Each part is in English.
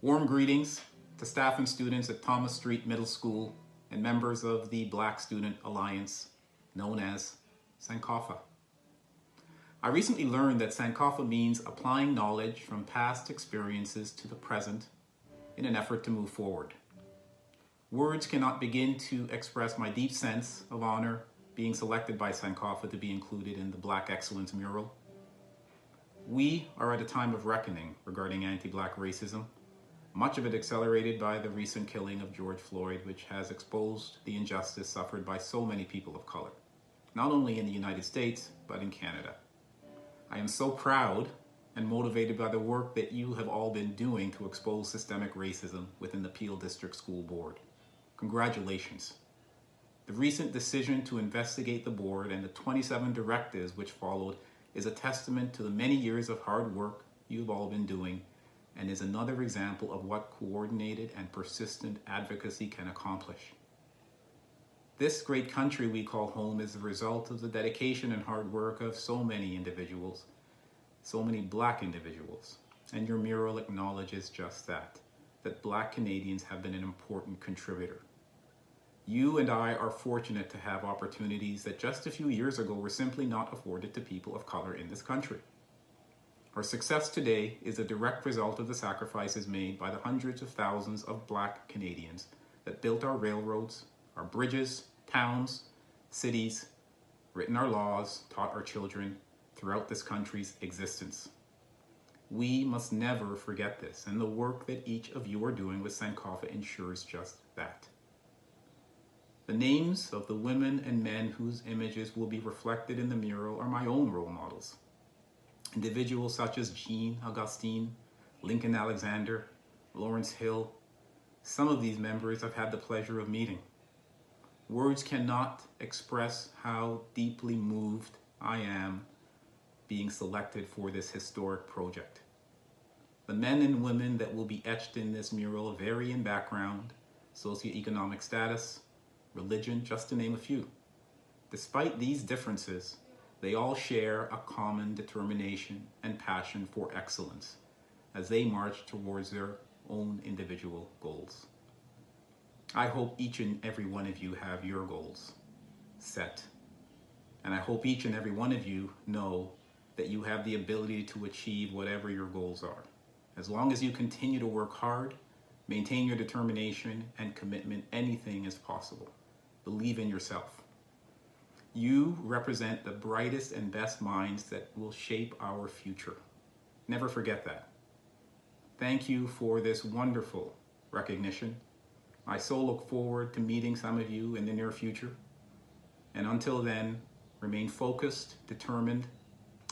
Warm greetings to staff and students at Thomas Street Middle School and members of the Black Student Alliance, known as Sankofa. I recently learned that Sankofa means applying knowledge from past experiences to the present in an effort to move forward. Words cannot begin to express my deep sense of honor being selected by Sankofa to be included in the Black Excellence mural. We are at a time of reckoning regarding anti-Black racism, much of it accelerated by the recent killing of George Floyd, which has exposed the injustice suffered by so many people of color, not only in the United States, but in Canada. I am so proud and motivated by the work that you have all been doing to expose systemic racism within the Peel District School Board. Congratulations. The recent decision to investigate the board and the 27 directives which followed is a testament to the many years of hard work you've all been doing, and is another example of what coordinated and persistent advocacy can accomplish. This great country we call home is the result of the dedication and hard work of so many individuals, so many Black individuals, and your mural acknowledges just that Black Canadians have been an important contributor. You and I are fortunate to have opportunities that just a few years ago were simply not afforded to people of color in this country. Our success today is a direct result of the sacrifices made by the hundreds of thousands of Black Canadians that built our railroads, our bridges, towns, cities, written our laws, taught our children throughout this country's existence. We must never forget this, and the work that each of you are doing with Sankofa ensures just that. The names of the women and men whose images will be reflected in the mural are my own role models. Individuals such as Jean Augustine, Lincoln Alexander, Lawrence Hill. Some of these members I've had the pleasure of meeting. Words cannot express how deeply moved I am being selected for this historic project. The men and women that will be etched in this mural vary in background, socioeconomic status, religion, just to name a few. Despite these differences, they all share a common determination and passion for excellence as they march towards their own individual goals. I hope each and every one of you have your goals set. And I hope each and every one of you know that you have the ability to achieve whatever your goals are. As long as you continue to work hard, maintain your determination and commitment, anything is possible. Believe in yourself. You represent the brightest and best minds that will shape our future. Never forget that. Thank you for this wonderful recognition. I so look forward to meeting some of you in the near future. And until then, remain focused, determined,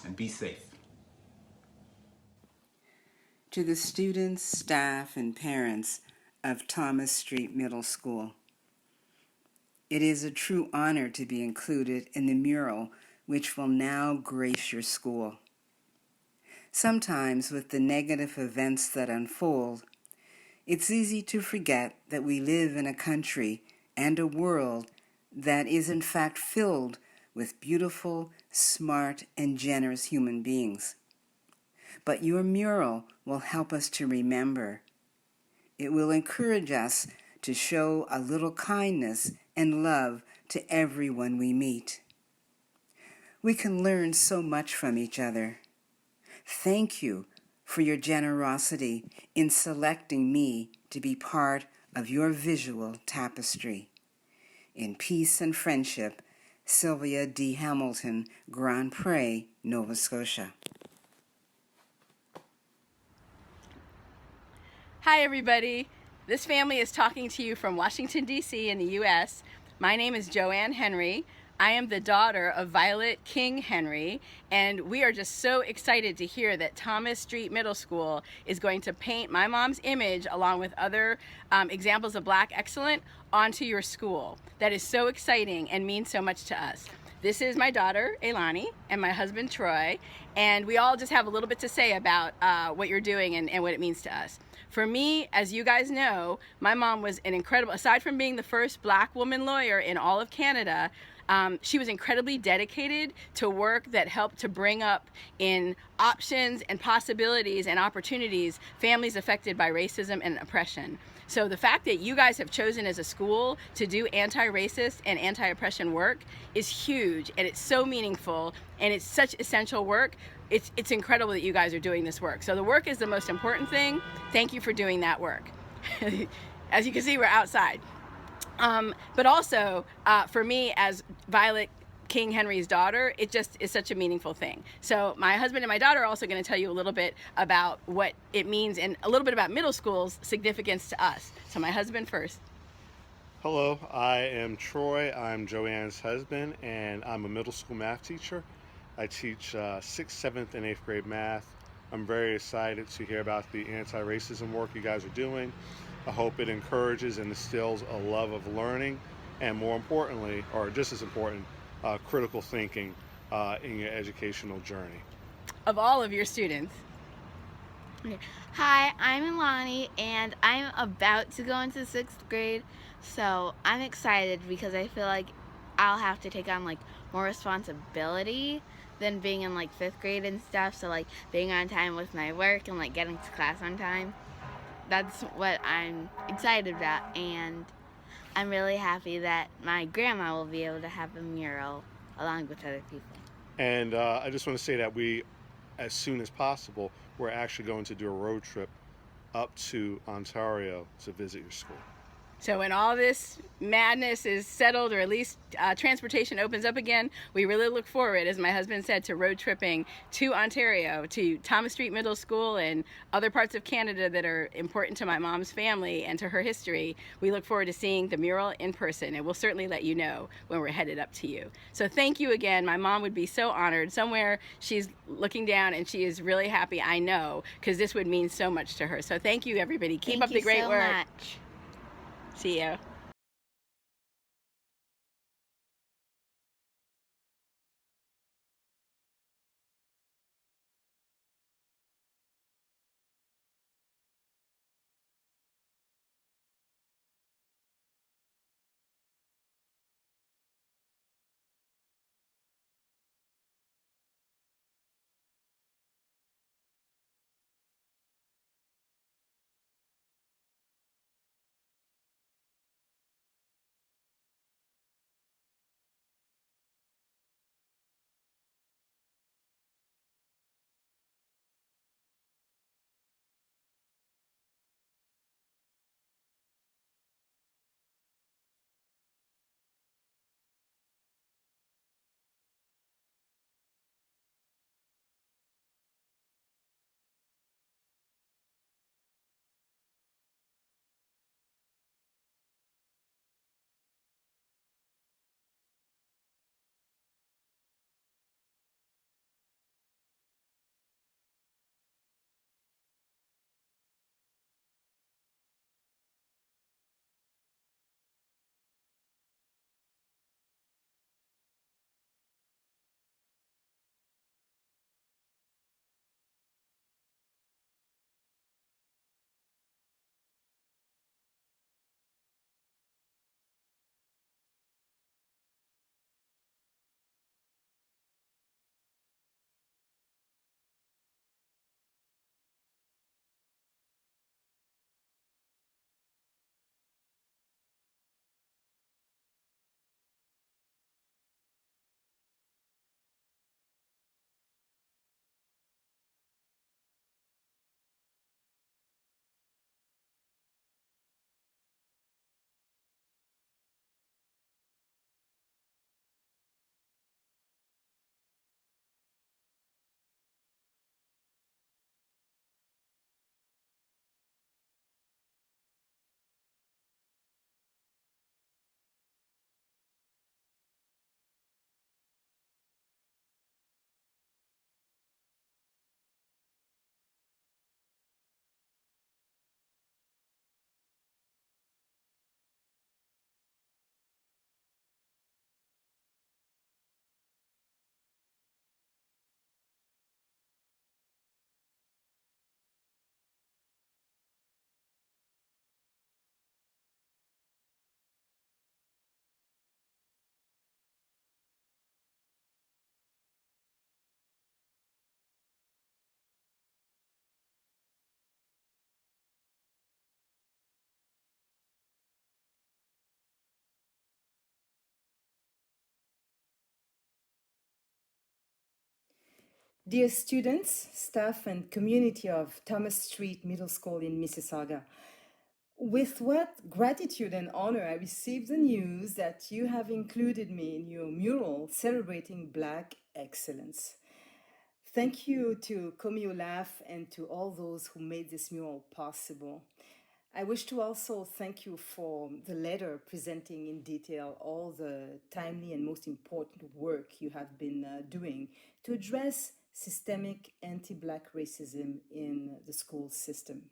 and be safe. To the students, staff, and parents of Thomas Street Middle School, it is a true honor to be included in the mural which will now grace your school. Sometimes with the negative events that unfold, it's easy to forget that we live in a country and a world that is in fact filled with beautiful, smart, and generous human beings. But your mural will help us to remember. It will encourage us to show a little kindness and love to everyone we meet. We can learn so much from each other. Thank you for your generosity in selecting me to be part of your visual tapestry. In peace and friendship, Sylvia D. Hamilton, Grand Pré, Nova Scotia. Hi, everybody. This family is talking to you from Washington, D.C. in the U.S. My name is Joanne Henry. I am the daughter of Violet King Henry, and we are just so excited to hear that Thomas Street Middle School is going to paint my mom's image along with other examples of Black excellence onto your school. That is so exciting and means so much to us. this is my daughter, Elani, and my husband, Troy, and we all just have a little bit to say about what you're doing and what it means to us. For me, as you guys know, my mom was an incredible, aside from being the first Black woman lawyer in all of Canada, she was incredibly dedicated to work that helped to bring up in options and possibilities and opportunities families affected by racism and oppression. So the fact that you guys have chosen as a school to do anti-racist and anti-oppression work is huge, and it's so meaningful, and it's such essential work. It's incredible that you guys are doing this work. So the work is the most important thing. Thank you for doing that work. As you can see, we're outside. But also, for me as Violet King Henry's daughter, it just is such a meaningful thing. So my husband and my daughter are also going to tell you a little bit about what it means and a little bit about middle school's significance to us. So my husband first. Hello, I am Troy. I'm Joanne's husband, and I'm a middle school math teacher. I teach 6th, 7th, and 8th grade math. I'm very excited to hear about the anti-racism work you guys are doing. I hope it encourages and instills a love of learning, and more importantly, or just as important, critical thinking in your educational journey. Of all of your students. Okay. Hi, I'm Ilani, and I'm about to go into 6th grade, so I'm excited because I feel like I'll have to take on like more responsibility than being in like 5th grade and stuff, so like being on time with my work and like getting to class on time. That's what I'm excited about, and I'm really happy that my grandma will be able to have a mural along with other people. And I just want to say that we, as soon as possible, we're actually going to do a road trip up to Ontario to visit your school. So when all this madness is settled, or at least transportation opens up again, we really look forward, as my husband said, to road tripping to Ontario, to Thomas Street Middle School and other parts of Canada that are important to my mom's family and to her history. We look forward to seeing the mural in person, and we'll certainly let you know when we're headed up to you. So thank you again. My mom would be so honored. Somewhere she's looking down and she is really happy, I know, because this would mean so much to her. So thank you, everybody. Keep up the great work. Thank you so much. See you. Dear students, staff, and community of Thomas Street Middle School in Mississauga, with what gratitude and honor I received the news that you have included me in your mural celebrating Black excellence. Thank you to Komio Laugh and to all those who made this mural possible. I wish to also thank you for the letter presenting in detail all the timely and most important work you have been doing to address systemic anti-Black racism in the school system.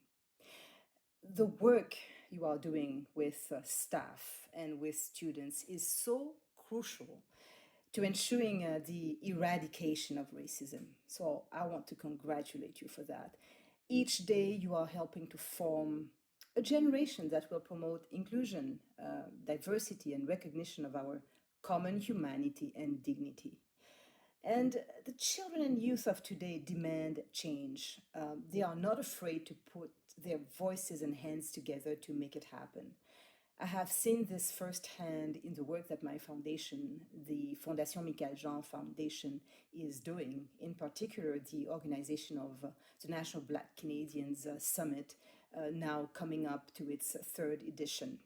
The work you are doing with staff and with students is so crucial to ensuring the eradication of racism. So I want to congratulate you for that. Each day you are helping to form a generation that will promote inclusion, diversity, and recognition of our common humanity and dignity. And the children and youth of today demand change. They are not afraid to put their voices and hands together to make it happen. I have seen this firsthand in the work that my foundation, the Fondation Michael Jean Foundation, is doing, in particular the organization of the National Black Canadians Summit, now coming up to its third edition.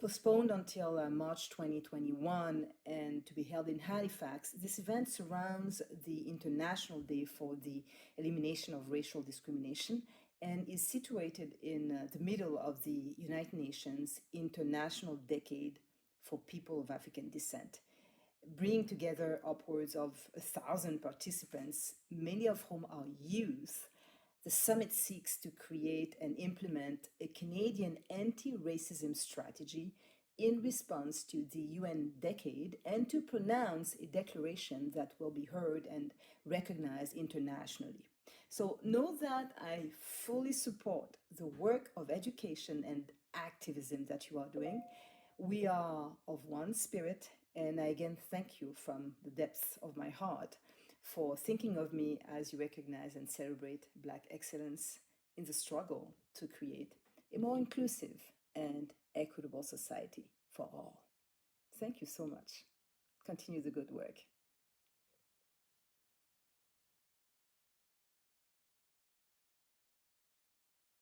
Postponed until March 2021 and to be held in Halifax, this event surrounds the International Day for the Elimination of Racial Discrimination and is situated in the middle of the United Nations International Decade for People of African Descent, bringing together upwards of 1,000 participants, many of whom are youth. The summit seeks to create and implement a Canadian anti-racism strategy in response to the UN decade and to pronounce a declaration that will be heard and recognized internationally. So know that I fully support the work of education and activism that you are doing. We are of one spirit, and I again thank you from the depths of my heart for thinking of me as you recognize and celebrate Black excellence in the struggle to create a more inclusive and equitable society for all. Thank you so much. Continue the good work.